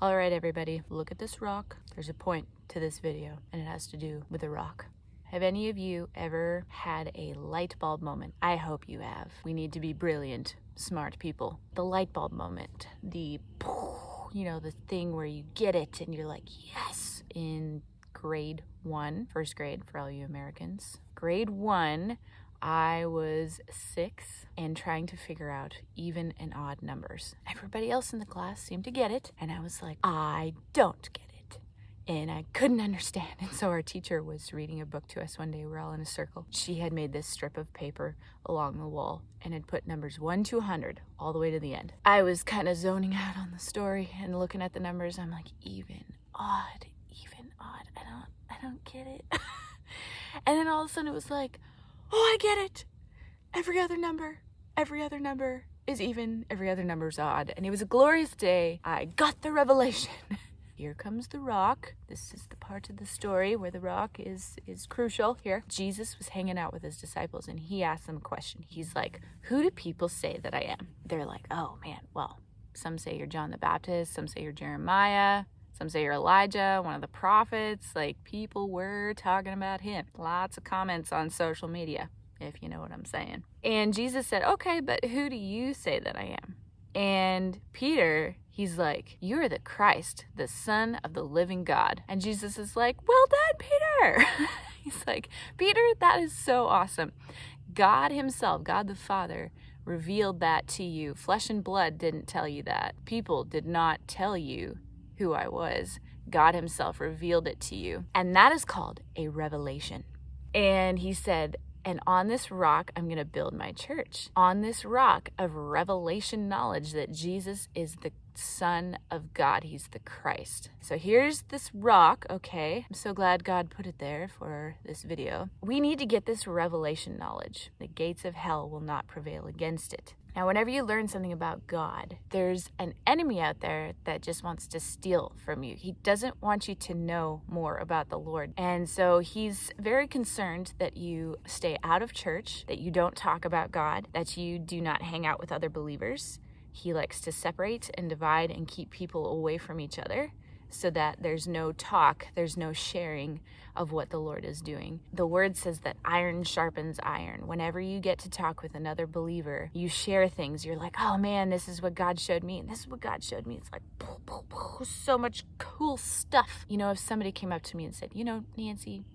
All right, everybody, look at this rock. There's a point to this video, and it has to do with a rock. Have any of you ever had a light bulb moment? I hope you have. We need to be brilliant, smart people. The light bulb moment, the thing where you get it and you're like, yes. In grade 1, first grade for all you Americans, grade 1, I was 6 and trying to figure out even and odd numbers. Everybody else in the class seemed to get it, and I was like, I don't get it. And I couldn't understand. And so our teacher was reading a book to us one day. We're all in a circle. She had made this strip of paper along the wall and had put numbers 1 to 100 all the way to the end. I was kind of zoning out on the story and looking at the numbers. I'm like, even, odd. I don't get it. And then all of a sudden it was like, oh, I get it. Every other number is even, every other number is odd. And it was a glorious day. I got the revelation. Here comes the rock. This is the part of the story where the rock is crucial here. Jesus was hanging out with his disciples and he asked them a question. He's like, who do people say that I am? They're like, oh man, well, some say you're John the Baptist, some say you're Jeremiah, some say you're Elijah, one of the prophets. Like, people were talking about him. Lots of comments on social media, if you know what I'm saying. And Jesus said, okay, but who do you say that I am? And Peter, he's like, you're the Christ, the Son of the living God. And Jesus is like, well done, Peter. He's like, Peter, that is so awesome. God himself, God the Father, revealed that to you. Flesh and blood didn't tell you that. People did not tell you who I was. God himself revealed it to you. And that is called a revelation. And he said, and on this rock, I'm going to build my church. On this rock of revelation knowledge that Jesus is the Son of God. He's the Christ. So here's this rock, okay? I'm so glad God put it there for this video. We need to get this revelation knowledge. The gates of hell will not prevail against it. Now, whenever you learn something about God, there's an enemy out there that just wants to steal from you. He doesn't want you to know more about the Lord. And so he's very concerned that you stay out of church, that you don't talk about God, that you do not hang out with other believers. He likes to separate and divide and keep people away from each other so that there's no talk, there's no sharing of what the Lord is doing. The word says that iron sharpens iron. Whenever you get to talk with another believer, you share things. You're like, oh man, this is what God showed me. And this is what God showed me. It's like, so much cool stuff. You know, if somebody came up to me and said, you know, Nancy,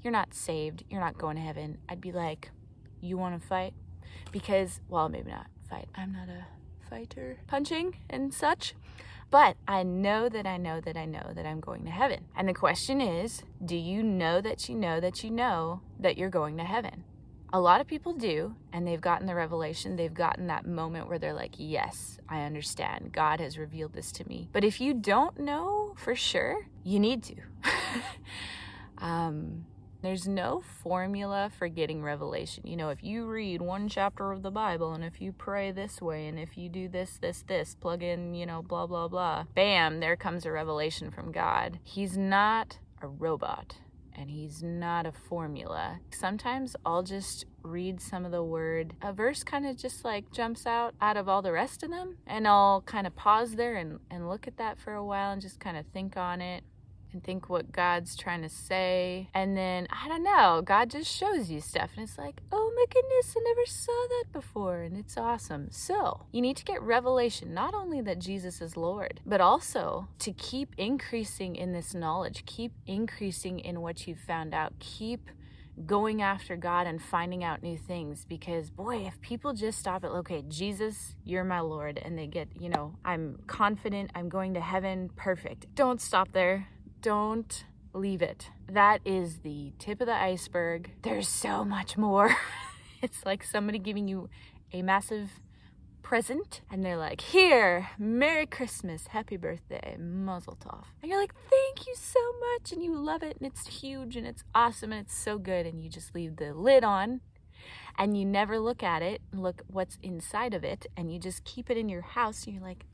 you're not saved. You're not going to heaven. I'd be like, you want to fight? Because, well, maybe not fight. I'm not a fighter, punching and such. But I know that I'm going to heaven. And the question is, do you know that you know that you know that you're going to heaven? A lot of people do, and they've gotten the revelation. They've gotten that moment where they're like, yes, I understand. God has revealed this to me. But if you don't know for sure, you need to. There's no formula for getting revelation. You know, if you read one chapter of the Bible, and if you pray this way, and if you do this, plug in, you know, blah, blah, blah, bam, there comes a revelation from God. He's not a robot, and he's not a formula. Sometimes I'll just read some of the word. A verse kind of just like jumps out of all the rest of them, and I'll kind of pause there and look at that for a while and just kind of think on it. And think what God's trying to say. And then, I don't know, God just shows you stuff. And it's like, oh my goodness, I never saw that before. And it's awesome. So, you need to get revelation, not only that Jesus is Lord, but also to keep increasing in this knowledge. Keep increasing in what you've found out. Keep going after God and finding out new things. Because, boy, if people just stop at, okay, Jesus, you're my Lord. And they get, you know, I'm confident, I'm going to heaven, perfect. Don't stop there. Don't leave it. That is the tip of the iceberg. There's so much more. It's like somebody giving you a massive present and they're like, here, Merry Christmas, Happy Birthday, Mazel Tov. And you're like, thank you so much. And you love it and it's huge and it's awesome and it's so good. And you just leave the lid on and you never look at it and look what's inside of it. And you just keep it in your house and you're like,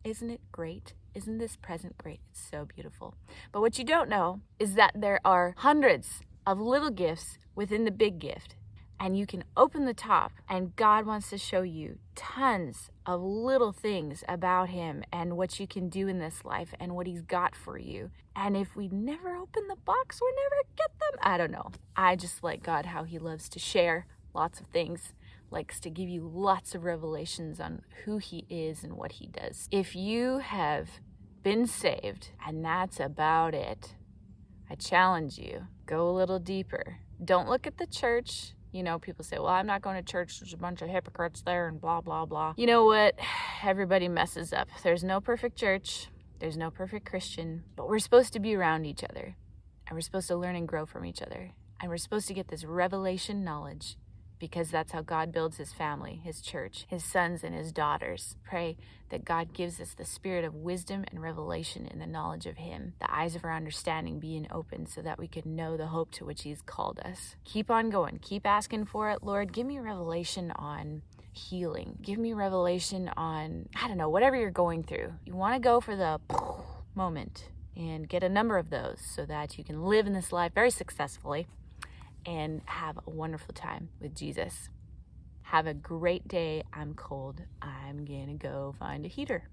isn't it great? Isn't this present great? It's so beautiful. But what you don't know is that there are hundreds of little gifts within the big gift. and you can open the top, and God wants to show you tons of little things about him and what you can do in this life and what he's got for you. And if we never open the box, we never get them. I don't know. I just like God, how he loves to share lots of things, likes to give you lots of revelations on who he is and what he does. If you have been saved and that's about it, I challenge you, go a little deeper. Don't look at the church. You know, people say, well, I'm not going to church. There's a bunch of hypocrites there and blah, blah, blah. You know what? Everybody messes up. There's no perfect church. There's no perfect Christian. But we're supposed to be around each other. And we're supposed to learn and grow from each other. And we're supposed to get this revelation knowledge, because that's how God builds his family, his church, his sons and his daughters. Pray that God gives us the spirit of wisdom and revelation in the knowledge of him, the eyes of our understanding being open so that we could know the hope to which he's called us. Keep on going. Keep asking for it. Lord, give me revelation on healing. Give me revelation on, I don't know, whatever you're going through. You want to go for the moment and get a number of those so that you can live in this life very successfully and have a wonderful time with Jesus. Have a great day. I'm cold. I'm gonna go find a heater.